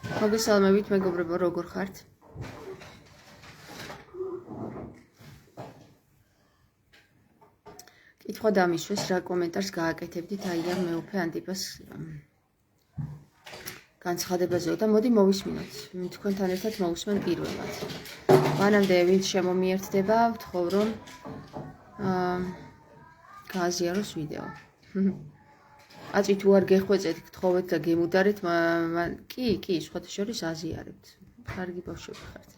მოგესალმებით, მეგობრებო, როგორ ხართ? კითხვა დამიშვეს, რა კომენტარს გააკეთებდით აი ამ მეუფე ანტიპას განცხადებაზე და მოდი მოვისმინოთ. თქვენთან ერთად მოვისმენ პირველად. მანამდე ვინც შემომიერთდება, ვთხოვ რომ გააზიაროს ვიდეო. აწვით თუ არ გეხვეწეთ, გთხოვეთ და გემუდარეთ, კი, სხვათა შორის აზიარებთ. კარგი ბავშვები ხართ.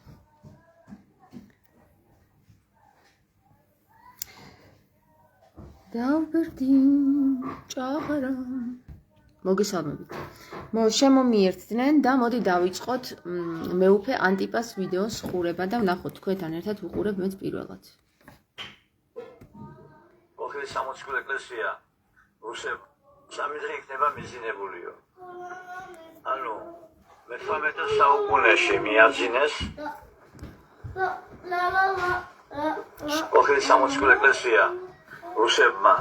დავბერდი ჭაღარა. მოგესალმებით. შემომიერთდნენ და მოდი დავიწყოთ მეუფე ანტიპას ვიდეოს ხურება და ვნახოთ თქვენთან ერთად ვუყურებ მეც პირველად. ოხლის სამოციქულო ეკლესია რუსებ სამი დღე იქნება მიზინებულიო. ანუ მე-18 საუკუნეში მიაძინეს ოხლის სამოციქულო ეკლესია რუსებმა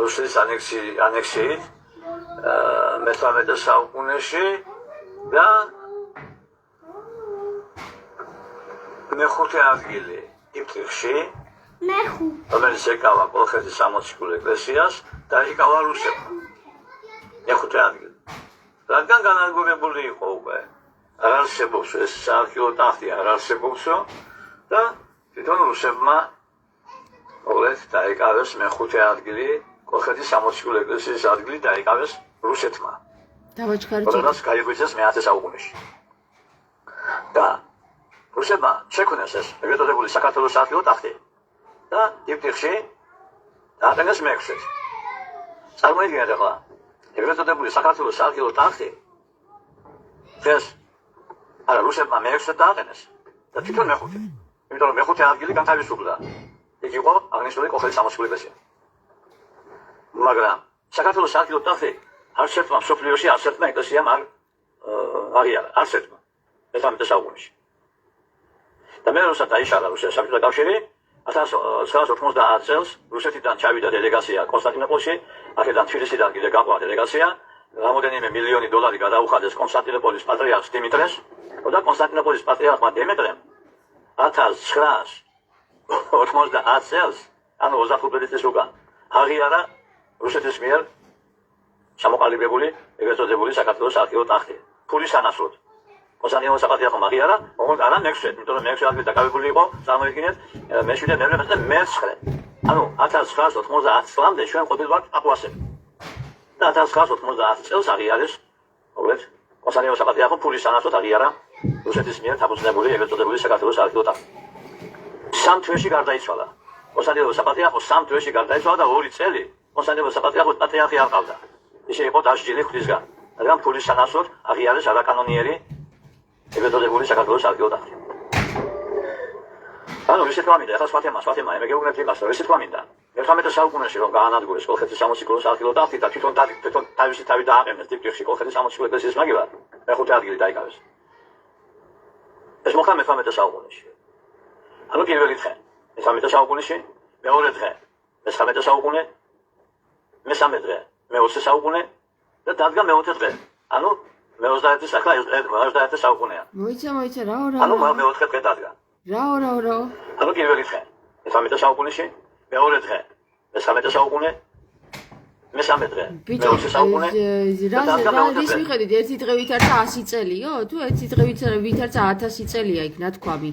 რუსეთის ანექსიით მე-18 საუკუნეში და მე-5 ადგილი იფრიხში რომელიც ეკავა კოლხეთის სამოციქულო ეკლესიას და ეკავა რუსებმა მე-5 ადგილი. რადგან განადგურებული იყო უკვე არ არსებობს ეს საარქივო ტახტი არ არსებობსო და თვითონ რუსებმა მოგლეთ დაიკავეს მე-5 ადგილი კოლხეთის სამოციქულო ეკლესიის ადგილი დაიკავეს რუსეთმა. დავაჩქარეთ. როდესაც გაიღვიძეს მე-10 საუკუნეში. და რუსებმა შექმნეს ეს ეგრეთ წოდებული საქართველოს საარქივო ტახტი. და იფრიხში დააყენეს მე-6-ით. წარმოიდგინეთ ახლა ეგრეთ წოდებული საქართველოს საარქივო ტახტი ეს არა რუსებმა მე-6-ით დააყენეს და თვითონ მე-5. იმიტომ რომ მე-5 ადგილი განთავისუფლდა. იქ იყო აღნიშნული კოლხეთის სამოციქულო ეკლესია. მაგრამ საქართველოს საარქივო ტახტი არც ერთმა მსოფლიოში არც ერთმა ეკლესიამ არ აღიარა, არც ერთმა მე-18 საუკუნეში. და მე როცა დაიშალა რუსეთის საბჭოთა კავშირი 1990 წელს რუსეთიდან ჩავიდა დელეგაცია კონსტანტინოპოლში, აქედან თბილისიდან კიდე გაყვა დელეგაცია, რამოდენიმე მილიონი დოლარი გადაუხადეს კონსტანტინოპოლის პატრიარქს დიმიტრეს და კონსტანტინოპოლის პატრიარქმა დიმიტრემ 1990 წელს, ანუ 25 წლის უკან აღიარა რუსეთის მიერ ჩამოყალიბებული ეგრეთ წოდებული საქართველოს საარქივო ტახტი. ფულის თანასწორად. კონსტანტინოპოლის პატრიარქმა აღიარა, ოღონდ არა მე-6-ით, იმიტომ რომ მე-6 ადგილი დაკავებული იყო, წარმოიდგინეთ, მე-7 მე-8 და მე-9. ანუ 1990 წლამდე ჩვენ ყოფილვართ აპოასები. და 1990 წელს აღიარეს, მოგლეთ, კონსტანტინოპოლის პატრიარქმა ფულის თანასწორად აღიარა რუსეთის მიერ დაფუძნებული ეგრეთ წოდებული საქართველოს საარქივო ტახტი. 3 თვეში გარდაიცვალა. კონსტანტინოპოლის პატრიარქო 3 თვეში გარდაიცვალა და 2 წელი კონსტანტინოპოლის პატრიარქოს პატრიარქი არ ყავდა. ისე იყო დასჯილი ღვთისგან. რადგან ფულის თანასწორად აღიარეს არაკანონიერი ეგრეთ წოდებული საქართველოს საარქივო ტახტი. ანუ ისე თქვა მინდა, ახლა სხვა თემა, მეგეუბნებთ იმას, რომ ისე თქვა მინდა. მე-18 საუკუნეში რომ გაანადგურეს კოლხეთის სამოციქულო საარქივო ტახტი და თვითონ თავისი თავი დააყენეს დიპტიხში კოლხეთის სამოციქულო ეკლესიის მაგივრად, მე-5 ადგილი დაიკავეს. ეს მოხდა მე-18 საუკუნეში. ანუ პირველი დღე მე-18 საუკუნეში, მეორე დღე მე-19 საუკუნე, მე-3 დღე მე-20 საუკუნე და დადგა მე-20 დღე. ანუ მე-21 საქმე 21 საუკუნეა. მოიცა რა. ანუ მე-4 დღე დადგა. რა. ანუ პირველი დღე მე-18 საუკუნეში, მეორე დღე მე-19 საუკუნე, მე-3 დღე მე-20 საუკუნე. რის მიხედვით ერთი დღე ვითარცა 100 წელიო? თუ ერთი დღე ვითარცა 1000 წელია იქ ნათქვამი.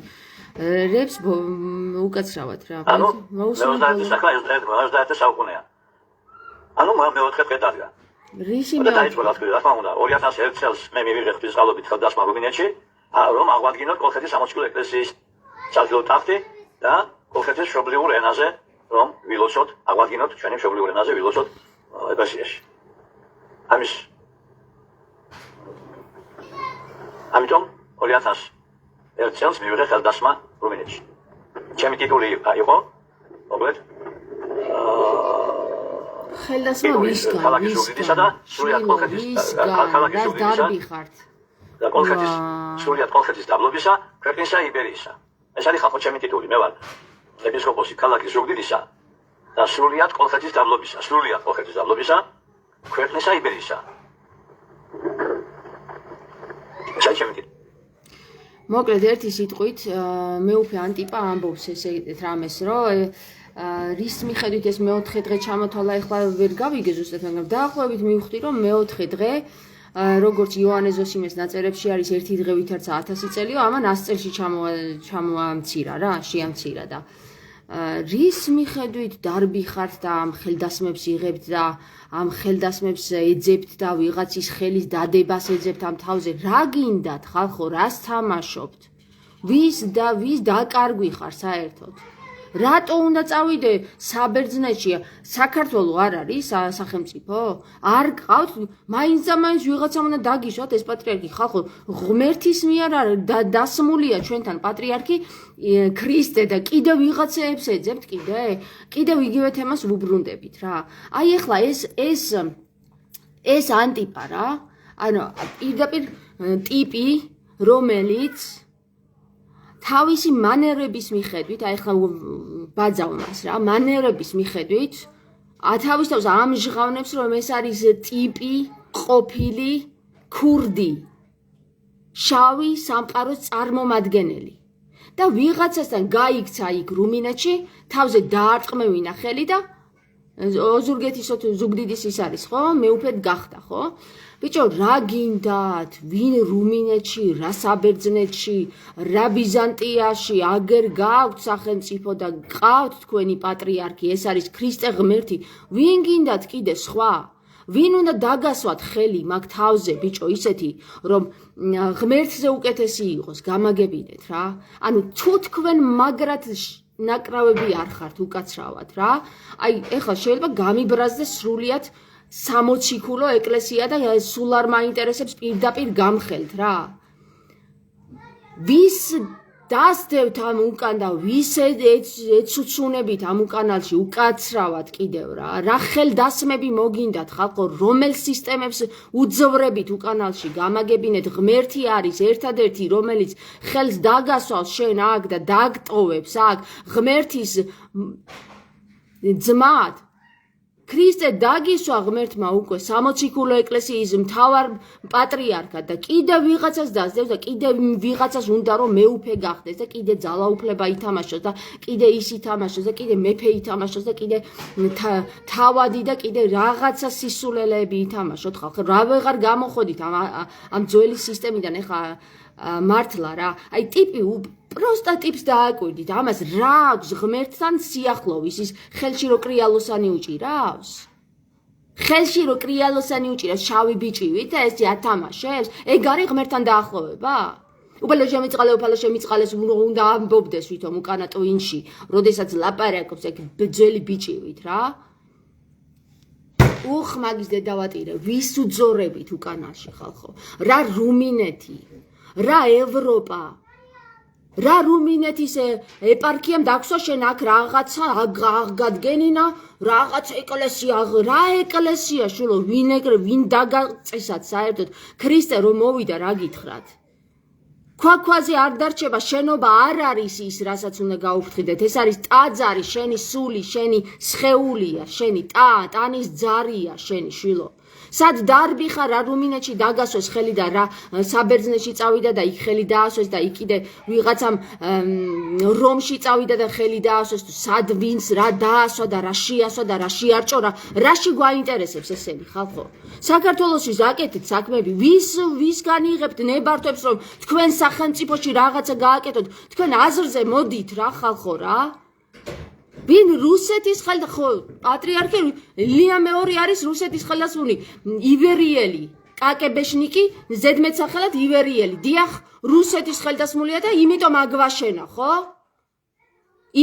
რებს უკაცრავად რა. ანუ მე-21 საქმე 21 საუკუნეა. ანუ მე-4 დღე დადგა. რისი და დაიწყო რა თქმა უნდა 2001 წელს მე მივიღე ღვთისმსხალობით ხელდასხმა რუმინეთში რომ აღვადგინოთ კოლხეთის სამოციქულო ეკლესიის საარქივო ტახტი და კოლხეთის მშობლიურ ენაზე რომ ვილოცოთ აღვადგინოთ ჩვენი მშობლიურ ენაზე ვილოცოთ ეკლესიაში. ამიტომ 2001 წელს მივიღე ხელდასხმა რუმინეთში. ჩემი ტიტული იყო მოგლეთ ხელდასხმა ვისგან და სრულიად კოლხეთის დარბი ხართ. და კოლხეთის სრულიად კოლხეთის დაბლობისა, ქვეყნისა იბერიისა. ეს არის ხალხო ჩემი ტიტული, მე ვარ ეპისკოპოსი ქალაქის ზუგდიდისა და სრულიად კოლხეთის დაბლობისა, ქვეყნისა იბერიისა. ჩემი დიდი. მოკლედ ერთი სიტყვით მეუფე ანტიპა ამბობს ესეთ რამეს, რომ რის მიხედვით ეს მეოთხე დღე ჩამოთვალა, ეხლა ვერ გავიგე ზუსტად, მაგრამ დაახლოებით მივხვდი, რომ მეოთხე დღე როგორც იოანე ზოსიმეს ნაწერებში არის ერთი დღე ვითარცა 1000 წელიო, ამან 100 წელში ჩამოამცირა რა, შეამცირა და რის მიხედვით დარბი ხართ და ამ ხელდასმებს იღებთ და ამ ხელდასმებს ეძებთ და ვიღაცის ხელის დადებას ეძებთ ამ თავზე, რა გინდათ ხალხო, რას თამაშობთ? ვის დაკარგვი ხარ საერთოდ? რატო უნდა წავიდე საბერძნეთში? საქართველო არ არის სახელმწიფო? არ გყავთ? მაინც და მაინც ვიღაცამ უნდა დაგიშვათ ეს პატრიარქი. ხალხო, ღმერთის მიერ დასმულია ჩვენთან პატრიარქი ქრისტე და კიდე ვიღაცებს ეძებთ კიდე? კიდევ იგივე თემას ვუბრუნდებით რა. აი ეხლა ეს ანტიპა რა. ანუ პირდაპირ ტიპი, რომელიც თავისი მანერების მიხედვით, აი ხა ბაძავ მას რა, მანერების მიხედვით, თავის თავს ამჟღავნებს, რომ ეს არის ტიპი, ყოფილი, ქურდი, შავი სამყაროს წარმომადგენელი. და ვიღაცასთან გაიქცა იქ რუმინეთში, თავზე დაარტყმევინა ხელი და ოზურგეთის ზუგდიდის ის არის, ხო? მეუფედ გახდა, ხო? ბიჭო, რა გინდათ? ვინ რუმინეთში, რა საბერძნეთში, რა ბიზანტიაში, აგერ გაქვთ სახელმწიფო და გყავთ თქვენი პატრიარქი, ეს არის ქრისტე ღმერთი. ვინ გინდათ კიდე სხვა? ვინ უნდა დაგასვათ ხელი მაგ თავზე, ბიჭო, ისეთი, რომ ღმერთზე უკეთესი იყოს, გამაგებინეთ რა. ანუ თუ თქვენ მაგრად ნაკრავები არ ხართ უკაცრავად რა. აი, ეხლა შეიძლება გამიბრაზდეს სრულიად 60 ქულო ეკლესია და სულ არ მაინტერესებს პირდაპირ გამხელთ რა. ვის დასდევთ ამ უკან და ვის ეცუცუნებით ამ უკანალში უკაცრავად კიდევ რა. რა ხელდასმები მოგინდათ ხალხო, რომელ სისტემებს უძვრებით უკანალში, გამაგებინეთ, ღმერთი არის ერთადერთი, რომელიც ხელს დაგასვავს შენ აქ და დაგტოვებს აქ, ღმერთის ძმად. ქრისტე დაგისვა ღმერთმა უკვე 60 ქულო ეკლესიის მთავარ პატრიარქად და კიდევ ვიღაცას დასდევს და კიდევ ვიღაცას უნდა რომ მეუფე გახდეს და კიდე ძალაუფლება ითამაშოს და კიდე ის ითამაშოს და კიდე მეფე ითამაშოს და კიდე თავადი და კიდე რაღაცა სისულელეები ითამაშოთ ხალხო. რა ვეღარ გამოხოდით ამ ძველი სისტემიდან ეხა მართლა რა. აი ტიპი პროსტა ტიპს დააკვირდით, ამას რა აქვს ღმერთთან სიახლოვის, ის ხელში რო კრიალოსანი უჭირავს? ხელში რო კრიალოსანი უჭირავს შავი ბიჭივით და ეს ათამაშებს? ეგ არის ღმერთთან დაახლოვება? უბრალოდ შემიწყალე უფალო შემიწყალეს უნდა ამბობდეს ვითომ უკანა ტვინში, როდესაც ლაპარაკობს ეგ ბძელი ბიჭივით რა. უხ მაგის დედავატირე, ვის უძორებით უკანაში ხალხო? რა რუმინეთი? რა ევროპა? რა რუმინეთის ეპარქიამ დაგსვა შენ აქ რაღაცა აღგადგენინა, რაღაც ეკლესია, რა ეკლესია შულო, ვინ დაგაწესათ საერთოდ? ქრისტე რომ მოვიდა, რა გითხრათ? ქვაქვაზე არ დარჩება, შენობა არ არის ის, რასაც უნდა გაუფრთხილდეთ. ეს არის ტაძარი, შენი სული, შენი სხეულია, შენი ტანის ძარია, შენი შვილო. სად დარბი ხარ, რა რუმინეთში დაგასვეს ხელი და რა საბერძნეთში წავიდა და იქ ხელი დაასვეს და იქ კიდე ვიღაცამ რომში წავიდა და ხელი დაასვეს, თუ სად ვინც რა დაასვა და რა შეასვა და რა შეარჭო, რაში გვაინტერესებს ესენი ხალხო? საქართველოში აკეთეთ საქმეები, ვისგან იღებთ ნებართვებს, რომ თქვენ სახელმწიფოში რაღაცა გააკეთოთ, თქვენ აზრზე მოდით რა ხალხო რა. ვინ რუსეთის ხო პატრიარქი ლია მეორე არის რუსეთის ხელდასმული ივერიელი კაკებეშნიკი ზედმეტსახელად ივერიელი დიახ რუსეთის ხელდასმულია და იმიტომ აგვაშენა ხო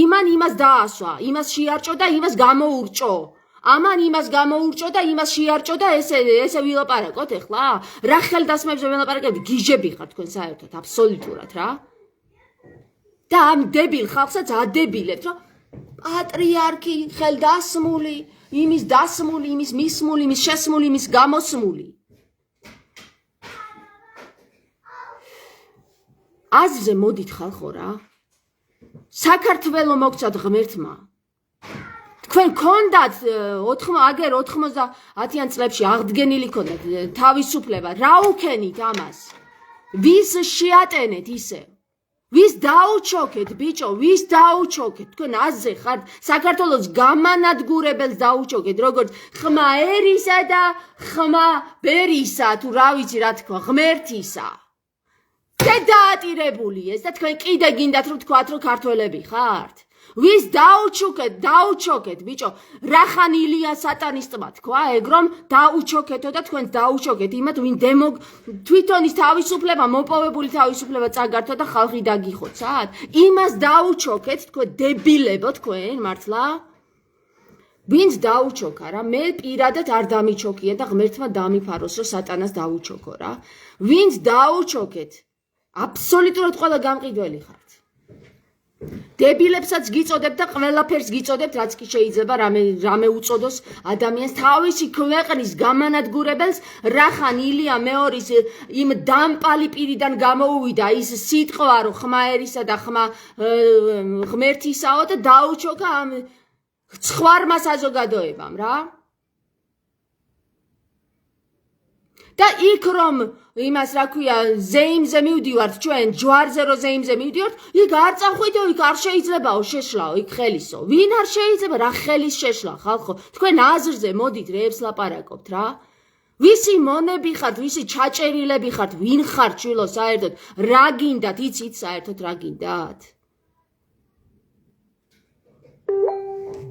იმან იმას დაასვა იმას შეარჭო და იმას გამოურჭო ამან იმას გამოურჭო და იმას შეარჭო და ესე ვილაპარაკოთ ეხლა რა ხელდასმებზე ვილაპარაკებთ გიჟები ხართ თქვენ საერთოდ აბსოლუტურად რა და ამ დებილ ხალხსაც ადებილებთ რომ პატრიარქი ხელდასმული, იმის დასმული, იმის მისმული, იმის შესმული, იმის გამოსმული. აზრზე მოდით ხალხო რა. საქართველო მოგცათ ღმერთმა. თქვენ გქონდათ 90-იან წლებში აღდგენილი გქონდათ თავისუფლება. რა უქენით ამას? ვის შეატენეთ ისე? ვის დაუჩოქეთ, ბიჭო, ვის დაუჩოქეთ? თქვენ აზზე ხართ, საქართველოს გამანადგურებელს დაუჩოქეთ, როგორც ხმა ერისა და ხმა ბერისა, თუ რა ვიცი რა თქვა, ღმერთისა. და დაატირებული ეს და თქვენ კიდე გინდათ რომ თქვათ რომ ქართველები ხართ? ვის დაუჩოქეთ, ბიჭო, რახან ილია სატანის ტბა თქვა, ეგ რომ დაუჩოქეთო და თქვენ დაუჩოქეთ იმათ, ვინ თვითონ ის თავისუფლება, მოპოვებული თავისუფლება წაგართო და ხალხი დაგიხოცათ? იმას დაუჩოქეთ, თქვენ დებილებო თქვენ, მართლა? ვინც დაუჩოქა რა, მე პირადად არ დამიჩოქია და ღმერთმა დამიფაროს რომ სატანას დაუჩოქო რა. ვინც დაუჩოქეთ, აბსოლუტურად ყველა გამყიდველი ხართ. დებილებსაც გიწოდებთ და ყველაფერს გიწოდებთ, რაც კი შეიძლება რამე უწოდოს ადამიანს თავისი ქვეყნის გამანადგურებელს, რახან ილია მეორის იმ დამპალი პირიდან გამოუვიდა ის სიტყვა, რომ ხმა ერისა და ხმა ღმერთისაო და დაუჩოქა ამ ცხვარმა საზოგადოებამ რა. და იქ რომ იმას რა ქვია ზეიმზე მივდივართ ჩვენ ჯვარზე რომ ზეიმზე მივდივართ იქ არ წავხვიდო იქ არ შეიძლებაო შეშლაო იქ ხელისო ვინ არ შეიძლება რა ხელის შეშლა ხალხო თქვენ აზრზე მოდით რეებს ლაპარაკობთ რა ვისი მონები ხართ ვისი ჩაჭერილები ხართ ვინ ხართ ჩვილო საერთოდ რა გინდათ იცით საერთოდ რა გინდათ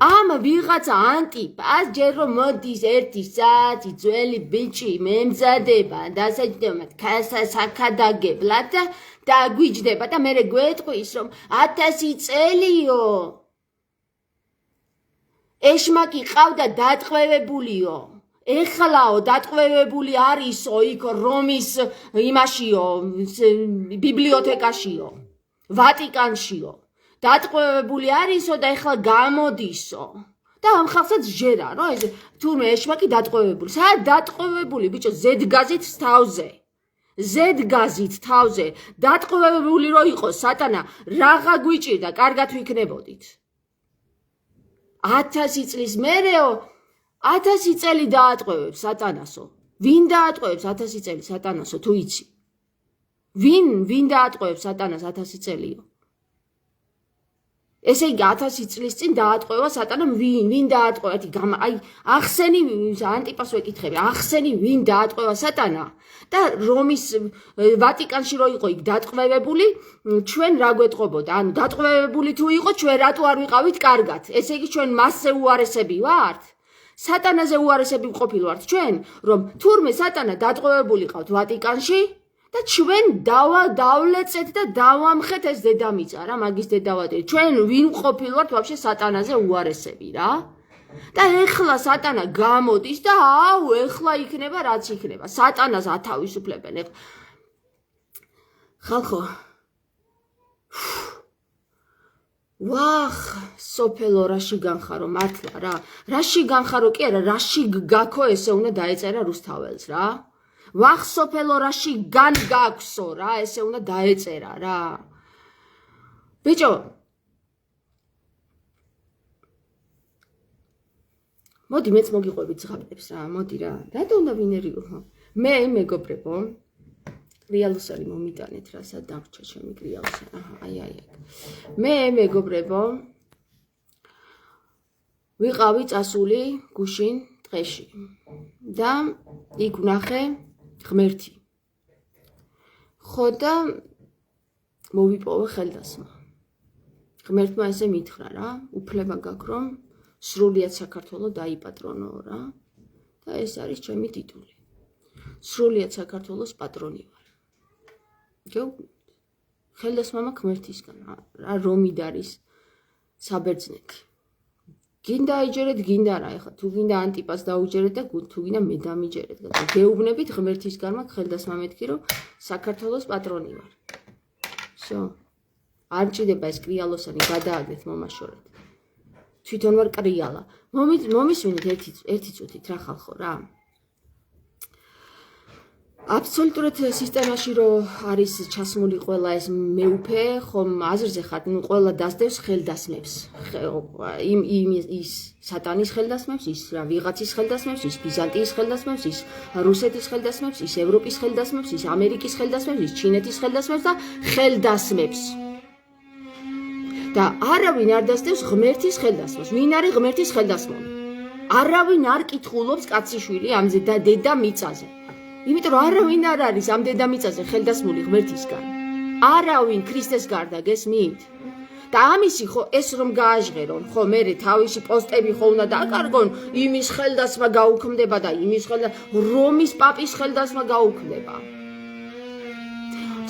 ამ ვიღაცა ანტიპას ჯერ რომ მოდის ერთი საათი ძველი ბიჭი მემზადება დასაჯდომად ქასას აკადაგებლად და გვიჯდება და მე გვეტყვის რომ 1000 წელიო ეშმაკი ყავდა დატყვევებულიო ეხლაო დატყვევებული არისო იქ რომის იმაშიო ბიბლიოთეკაშიო ვატიკანშიო დატყვევებული არისო და ეხლა გამოდისო და ამ ხალხსაც ჟერა რა ეს თურმე ეშმაკი დატყვევებული საერთოდ დატყვევებული ბიჭო ზედგაზით თავზე დატყვევებული რო იყოს სატანა რაღა გვიჭირდა კარგად ვიქნებოდით 1000 წლის მერეო 1000 წელი დაატყვევებს სატანასო ვინ დაატყვევებს 1000 წელი სატანასო თუ იცი ვინ დაატყვევებს სატანას 1000 წელიო ესე იგი 1000 წლის წინ დაატყვევა სატანამ ვინ დაატყვევა აი ახსენი ანტიპას ვეკითხები ახსენი ვინ დაატყვევა სატანა და რომის ვატიკანში რო იყო იქ დატყვევებული ჩვენ რა გვეტყობოდა ანუ დატყვევებული თუ იყო ჩვენ რატო არ ვიყავით კარგად ესე იგი ჩვენ მასზე უარესები ვართ სატანაზე უარესები ვყოფილვართ ჩვენ რომ თურმე სატანა დატყვევებული ყავთ ვატიკანში და ჩვენ დავლეწეთ და დავამხეთ ეს დედამიწა რა მაგის დედავატერი ჩვენ ვინ ყოფილვართ ვაფშე სატანაზე უარესები რა და ეხლა სატანა გამოდის და აუ ეხლა იქნება რაც იქნება სატანას ათავისუფლებენ ეხლა ხალხო ვახ სოფელო რაში განხარო მართლა რა რაში განხარო კი არა რაში გაქო ესე უნდა დაეწერა რუსთაველს რა ვახ სოფელო რაში გაქვსო რა ესე უნდა დაეწერა რა ბიჭო მოდი მეც მოგიყვებით ზღაპრებს რა მოდი რა რატო უნდა ვინერიო მე მეგობრებო კრიალოსანი მომიტანეთ რა სად დაგვრჩა ჩემი კრიალოსანი აი მე მეგობრებო ვიყავი წასული გუშინ ტყეში და იქ ვნახე ღმერთი ხო და მოვიპოვე ხელდასმა ღმერთმა ესე მითხრა რა უფლება გაქვს რომ სრულიად საქართველო დაიპატრონო რა და ეს არის ჩემი ტიტული სრულიად საქართველოს პატრონი ვარ გეუბნებით ხელდასმა ღმერთისგან რა რომიდ არის საბერძნეთი გინდა აიჯერეთ გინდა რა ეხლა თუ გინდა ანტიპას დაუჯერეთ და თუ გინდა მე დამიჯერეთ გეუბნებით ღმერთისგან მაგ ხელდასმა მეთქი რომ საქართველოს პატრონი ვარ всё არ ჭირდება ეს კრიალოსანი გადააგდეთ მომაშორეთ თვითონ ვარ კრიალა მომისვენით ერთი წუთით რა ხალხო რა აბსოლუტურად სისტემაში რომ არის ჩასმული ყველა ეს მეუფე, ხომ აზრზე ხარ, ნუ ყველა დასდევს ხელდასმებს. ის სატანის ხელდასმებს, ის რა ვიღაცის ხელდასმებს, ის ბიზანტიის ხელდასმებს, ის რუსეთის ხელდასმებს, ის ევროპის ხელდასმებს, ის ამერიკის ხელდასმებს, ის ჩინეთის ხელდასმებს და ხელდასმებს. და არავინ არ დასდევს ღმერთის ხელდასმოს. ვინ არის ღმერთის ხელდასმული? არავინ არ კითხულობს კაციშვილი ამ დედა მიწაზე. იმიტომ რომ არავინ არ არის ამ დედამიწაზე ხელდასმული ღმერთისგან. არავინ ქრისტეს გარდა გესმით? და ამისი ხო ეს რომ გააჟღერონ, ხო მე თავისი პოსტები ხო უნდა დაკარგონ, იმის ხელდასმა გაუქმდება და იმის რომის პაპის ხელდასმა გაუქმდება.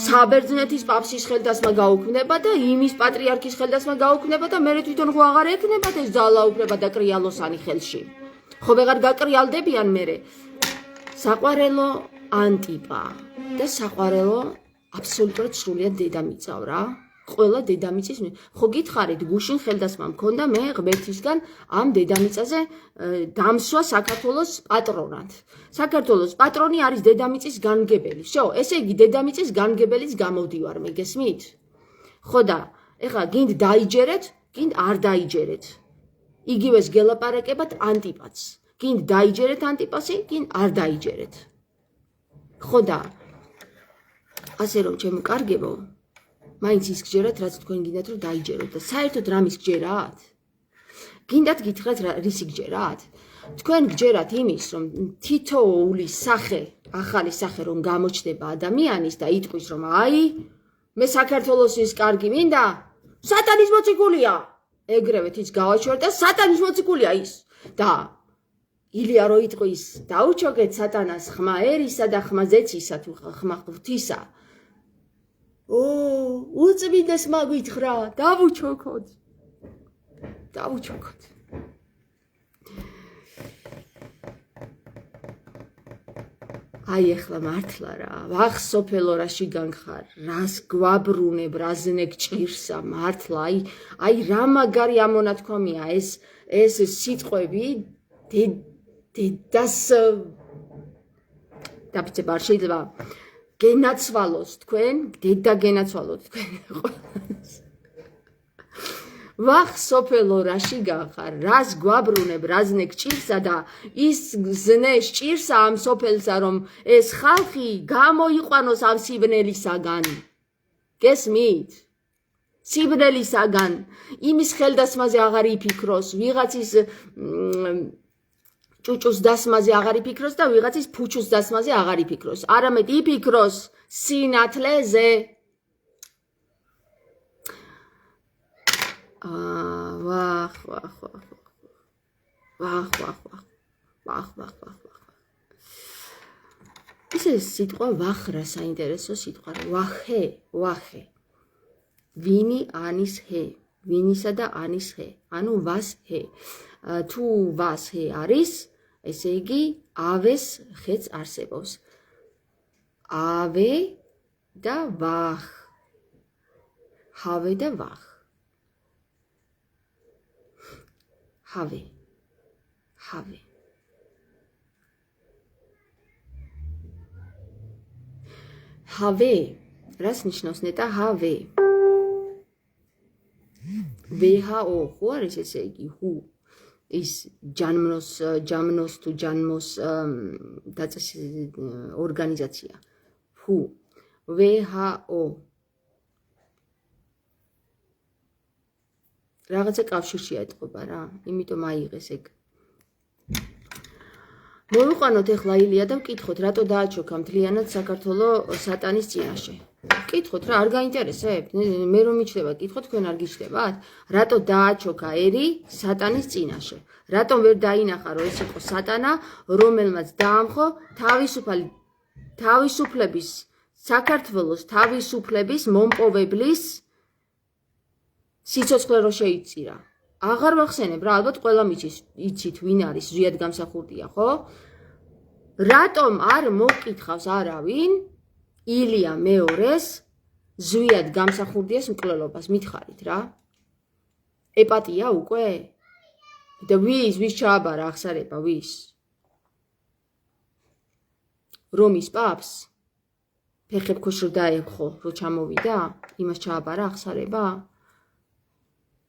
საბერძნეთის პაპის ხელდასმა გაუქმდება და იმის პატრიარქის ხელდასმა გაუქმდება და მე თვითონ ხო აღარ ეკნებათ ეს ძალაუფლება და კრიალოსანი ხელში. ხო ვეღარ გაკრიალდებიან მე. საყვარელო ანტიპა და საყვარელო აბსოლუტურად სრულიად დედამიწა რა. ყველა დედამიწის ხო გითხარით გუშინ ხელდასმა მქონდა მე ღმერთისგან ამ დედამიწაზე დამსვა საქართველოს პატრონად. საქართველოს პატრონი არის დედამიწის განმგებელი. всё, ესე იგი დედამიწის განმგებელიც გამოვდივარ მე გესმით? ხო და ეხლა გინდ დაიჯერეთ, გინდ არ დაიჯერეთ. იგივეს გელაპარაკებათ ანტიპაც. გინდ დაიჯერეთ ანტიპასი, გინდ არ დაიჯერეთ. ხო და ასე რომ ჩემო კარგებო, მაინც ის გჯერათ, რაც თქვენ გინდათ რომ დაიჯეროთ და საერთოდ რამის გჯერათ? გინდათ გითხრათ რისი გჯერათ? თქვენ გჯერათ იმის, რომ თითოეული სახე, ახალი სახე რომ გამოჩნდება ადამიანის და იტყვის რომ აი, მე საქართველოსის კარგი მინდა, სატანის მოციქულია. ეგრევე ის გავაჩვენე და სატანის მოციქულია ის. და ილია რო იტყვის, დაუჩოგეთ სატანას ხმა ერისა და ხმა ზეცისა თუ ხმა ღვთისა. უწმინდეს მაგვითხრა, დავუჩოქოთ. დავუჩოქოთ. აი ახლა მართლა რა, ვახ სოფელო რაში განხარ, რას გვაბრუნებ, რაზნე გჭირსა, მართლა, აი რა მაგარი ამონათქვამია ეს სიტყვები დედას დაფიცებ არ შეიძლება გენაცვალოს თქვენ, დედა გენაცვალოთ თქვენ. ვახ სოფელო რაში განხარ, რას გვაბრუნებ, რაზნე გჭირსა და ის ზნე სჭირსა ამ სოფელსა, რომ ეს ხალხი გამოიყვანოს ამ სიბნელისაგან. გესმით? სიბნელისაგან. იმის ხელდასმაზე აღარ იფიქროს, ვიღაცის ჭუჭუს დასმაზე აღარ იფიქროს და ვიღაცის ფუჩუს დასმაზე აღარ იფიქროს. არამედ იფიქროს სინათლეზე. ისე სიტყვა ვახ რა საინტერესო სიტყვა. ვახე. ვინი ანის ჰე. ვინისა და ანის ჰე. ანუ ვას ჰე. თუ ვას ჰე არის, ესე იგი ავეს ხეც არსებობს. ავე და ვახ. ჰავე და ვახ. ჰავე. ჰავე. რას ნიშნავს ნეტა ჰავე? ვეჰაო ხო არის ესე იგი ჰუ. ის ჯამნოს თუ ჯანმოს დაწესებული ორგანიზაცია. ჰუ. ვეჰაო. რაღაცა კავშირში ეტყობა რა, იმიტომ აიღეს ეგ. მოვიყვანოთ ახლა ილია და ვკითხოთ, რატო დააჩოქა მთლიანად საქართველოს სატანის წინაშე. ვკითხოთ რა, არ გაინტერესებთ? მე რომ მიჩნდება, კითხოთ, თქვენ არ გიჩნდებათ? რატო დააჩოქა ერი სატანის წინაშე? რატომ ვერ დაინახა, რომ ეს იყო სატანა, რომელმაც დაამხო თავისუფლების საქართველოს თავისუფლების მომპოვებლის სიცოცხლე რო შეიწირა. აღარ ვახსენებ რა, ალბათ ყველა იცით ვინ არის, ზვიად გამსახურდია, ხო? რატომ არ მოკითხავს არავინ ილია მეორეს ზვიად გამსახურდიას მკვლელობას, მითხარით რა? ეპატია უკვე? და ვის ჩააბარა აღსარება, ვის? რომის პაპს? ფეხებქვეშ რო დაეღო, რო ჩამოვიდა, იმას ჩააბარა ახსარება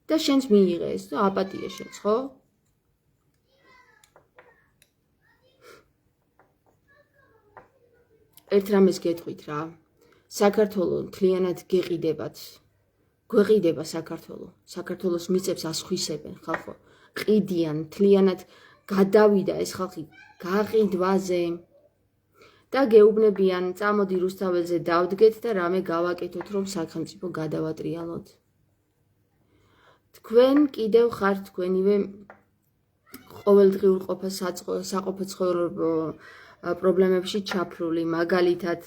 და შენს მიიღეს და აპატია შენს, ხო? ერთ რამეს გეტყვით რა. საქართველო მთლიანად გეყიდებათ. გვეყიდება საქართველო. საქართველოს მიწებს ასხვისებენ ხალხო. ყიდიან, მთლიანად გადავიდა ეს ხალხი გაყიდვაზე. და გეუბნებიან, წამოდი რუსთაველზე დავდგეთ და რამე გავაკეთოთ, რომ სახელმწიფო გადავატრიალოთ. თქვენ კიდევ ხართ თქვენივე ყოველდღიურ საყოფაცხოვრებო პრობლემებში ჩაფრული, მაგალითად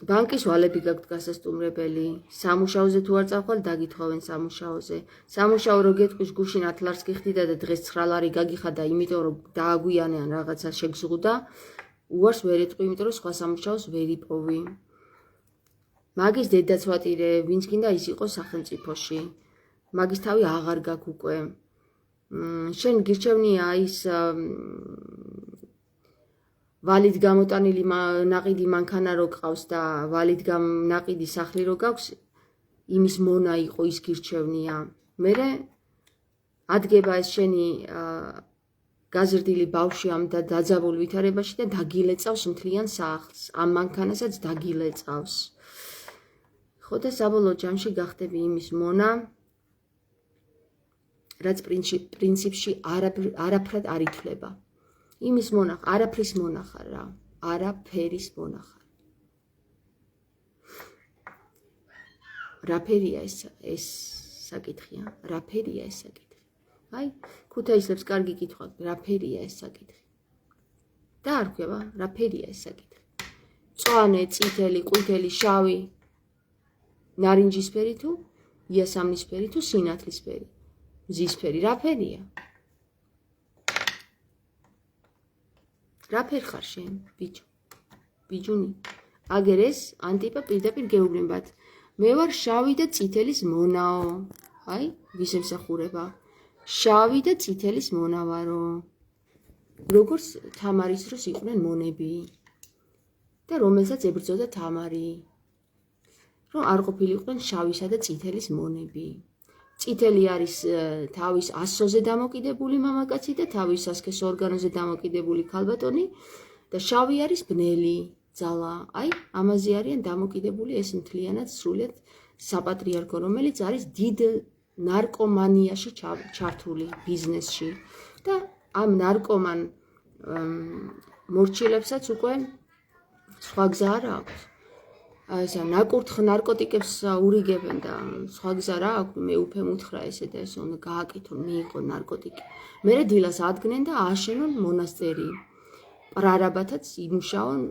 ბანკის ვალები გაქვთ გასასტუმრებელი, სამუშაოზე თუ არ წავხვალ, დაგითხოვენ სამუშაოზე. სამუშაო რო გეტყვის გუშინ 10 ლარს გიხდიდა და დღეს 9 ლარი გაგიხადა, იმიტომ რომ დააგვიანეან რაღაცა შეგზღუდა, უარს ვერ ეტყვი, იმიტომ რომ სხვა სამუშაოს ვერ იპოვი. მაგის დედაცვატირე, ვინც გინდა ის იყოს სახელმწიფოში. მაგის თავი აღარ გაქვს უკვე. შენ გირჩევნია ის ვალით გამოტანილი ნაყიდი მანქანა რო გყავს და ვალით ნაყიდი სახლი რო გაქვს, იმის მონა იყო ის გირჩევნია. მერე ადგება ეს შენი გაზრდილი ბავშვი ამ და დაძაბულ ვითარებაში და დაგილეწავს მთლიან სახლს. ამ მანქანასაც დაგილეწავს. ხო და საბოლოო ჯამში გახდები იმის მონა, რაც პრინციპში არაფრად არ ითვლება. იმის მონახ, არაფრის მონახარ რა, არაფერის მონახარ. რაფერია ეს საკითხია, რაფერია ეს საკითხი. აი, ქუთაისლებს კარგი კითხვა, რაფერია ეს საკითხი. და არ ქვია, რაფერია ეს საკითხი. მწვანე, წითელი, ყვითელი, შავი, ნარინჯისფერი თუ იასამნისფერი თუ სინათლისფერი, მზისფერი, რაფერია? რაფერ ხარ შენ, ბიჭო? ბიჯუნი. აგერ ეს ანტიპა პირდაპირ გეუბნებათ. მე ვარ შავი და წითელის მონაო. აი, ვის ემსახურება? შავი და წითელის მონა ვარო. როგორც თამარის დროს იყვნენ მონები. და რომელსაც ებრძოდა თამარი. რომ არ ყოფილიყვნენ შავისა და წითელის მონები. წითელი არის თავის ასოზე დამოკიდებული მამაკაცი და თავის სასქესო ორგანოზე დამოკიდებული ქალბატონი და შავი არის ბნელი ძალა. აი, ამაზე არიან დამოკიდებული ეს მთლიანად სრულად საპატრიარქო, რომელიც არის დიდ ნარკომანიაში ჩართული ბიზნესში და ამ ნარკომან მორჩილებსაც უკვე სხვა გზა არ აქვს. ესა ნაკურთხ ნარკოტიკებს ურიგებენ და სხვა გზა რა აქვს, მე უფე მუთხრა ესე და ესე უნდა გააკეთონ, მიიღონ ნარკოტიკი. მერე დილას ადგნენ და ააშენონ მონასტერი. პრარაბათაც იმუშაონ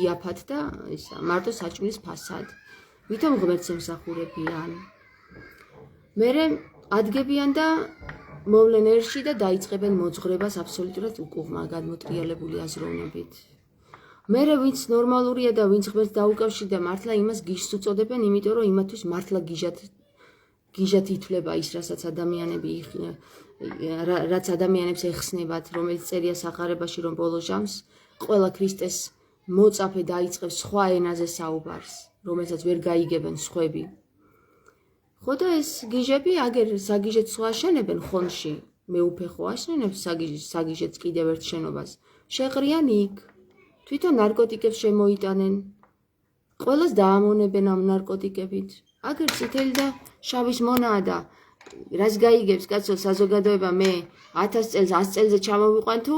იაფად და ისა მარტო საჭმლის ფასად. ვითომ ღმერთს ემსახურებიან. მერე ადგებიან და მოვლენ ერში და დაიწყებენ მოძღვრებას აბსოლუტურად უკუღმა გადმოტრიალებული აზროვნებით. მერე ვინც ნორმალურია და ვინც ღმერთს დაუკავშირდა, მართლა იმას გიჟს უწოდებენ, იმიტომ რომ იმათვის მართლა გიჟად ითვლება ის, რაც ადამიანებს ეხსნებათ, რომელიც წერია სახარებაში, რომ ბოლო ჟამს ყველა ქრისტეს მოწაფე დაიწყებს სხვა ენაზე საუბარს, რომელსაც ვერ გაიგებენ სხვები. ხო და ეს გიჟები აგერ საგიჟეთს ხო აშენებენ ხონში, მე უფე ხო აშენებს საგიჟეთს კიდევ ერთ შენობას, შეყრიან იქ. თვითონ ნარკოტიკებს შემოიტანენ. ყველას დაამონებენ ამ ნარკოტიკებით. აგერ წითელი და შავის მონაა და რას გაიგებს კაცო საზოგადოება, მე 1000 წელს 100 წელზე ჩამოვიყვან თუ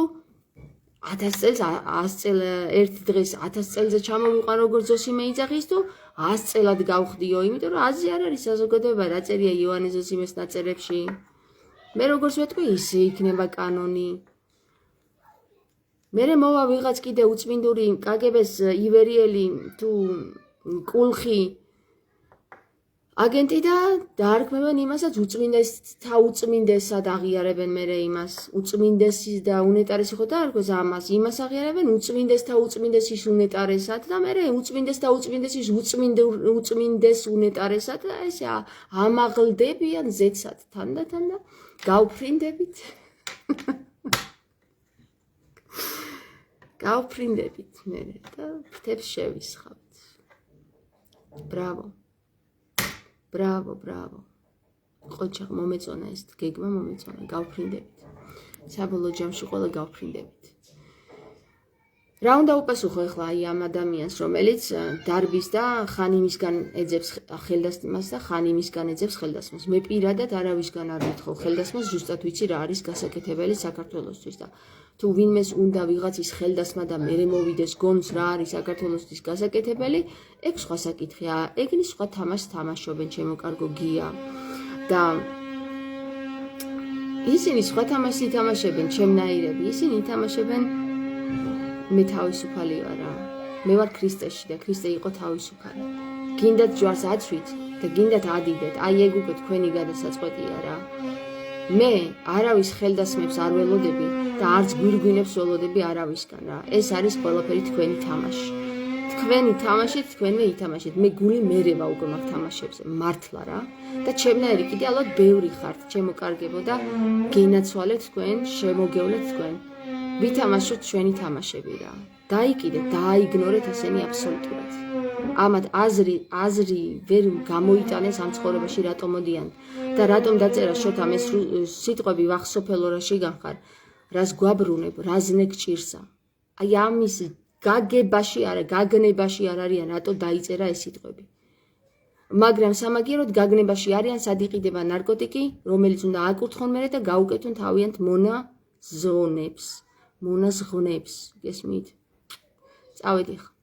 1000 წელს 100 წელ ერთ დღეს 1000 წელზე ჩამოვიყვან როგორც ზოსიმე იძახის თუ 100 წელად გავხდიო, იმიტომ რომ აზრი არ არის საზოგადოება, რა წერია იოანე ზოსიმეს ნაწერებში. მე როგორც ვეთქვი, ისე იქნება კანონი. მერე მოვა ვიღაც კიდე უწმინდური კგბ-ს ივერიელი თუ კულხი აგენტი და დაარქმევენ იმასაც უწმინდესთა უწმინდესად აღიარებენ მერე იმას. უწმინდესი და უნეტარესი ხო დაარქვეს ამას. იმას აღიარებენ უწმინდესთა უწმინდესის უნეტარესად და მერე უწმინდესთა უწმინდესის უწმინდეს უნეტარესად და ესე ამაღლდებიან ზეცად თან და გავფრინდებით. გავფრინდებით მე და ფრთებს შევისხავთ. ბრავო. ყოჩაღ მომეწონა ეს გეგმა მომეწონა, გავფრინდებით. საბოლოო ჯამში ყველა გავფრინდებით. რა უნდა უპასუხო ახლა აი ამ ადამიანს, რომელიც დარბის და ხან იმისგან ეძებს ხელდასმას და ხან იმისგან ეძებს ხელდასმას. მე პირადად არავისგან არ მეთხოვ ხელდასმას, ზუსტად ვიცი რა არის გასაკეთებელი საქართველოსთვის და თუ ვინმეს უნდა ვიღაცის ხელდასმა და მე მოვიდეს გონს რა არის საქართველოსთვის გასაკეთებელი, ეგ სხვა საკითხია. ეგნი სხვა თამაშს თამაშობენ, ჩემო კარგო გია. და ისინი სხვა თამაშს ითამაშებენ, ჩემნაირები, ისინი ითამაშებენ მე თავისუფალი ვარა. მე ვარ ქრისტეში და ქრისტე იყო თავისუფალი. გინდათ ჯვარს აცვით და გინდათ ადიდეთ. აი ეგ უკვე თქვენი გადასაწყვეტია რა. მე არავის ხელდასმებს არ ველოდები და არც გვირგვინებს ველოდები არავისგან რა. ეს არის ყველაფერი თქვენი თამაში. თქვენი თამაშით, თქვენმე ითამაშეთ. მე გული მერევა უკვე მაგ თამაშებზე, მართლა რა. და ჩემნაირი კიდე ალბათ ბევრი ხართ, ჩემო კარგებო და გენაცვალეთ თქვენ, შემოგევლეთ თქვენ. ვითამაშოთ ჩვენი თამაშები რა. დაიკიდეთ, დააიგნორეთ ესენი აბსოლუტურად. ამათ აზრი ვერ გამოიტანეს ამ ცხოვრებაში რატომ მოდიან და რატომ დაწერა შოთამ ეს სიტყვები ვახსოფელო რა შეგანხარ, რას გვაბრუნებ, რაზნე გჭირსა. აი ამის გაგნებაში არ არიან, რატო დაიწერა ეს სიტყვები. მაგრამ სამაგიეროდ გაგნებაში არიან, სად იყიდება ნარკოტიკი, რომელიც უნდა აკურთხონ მერე და გაუკეთონ თავიანთ მონაზღნებს. გესმით? წავედი ხა.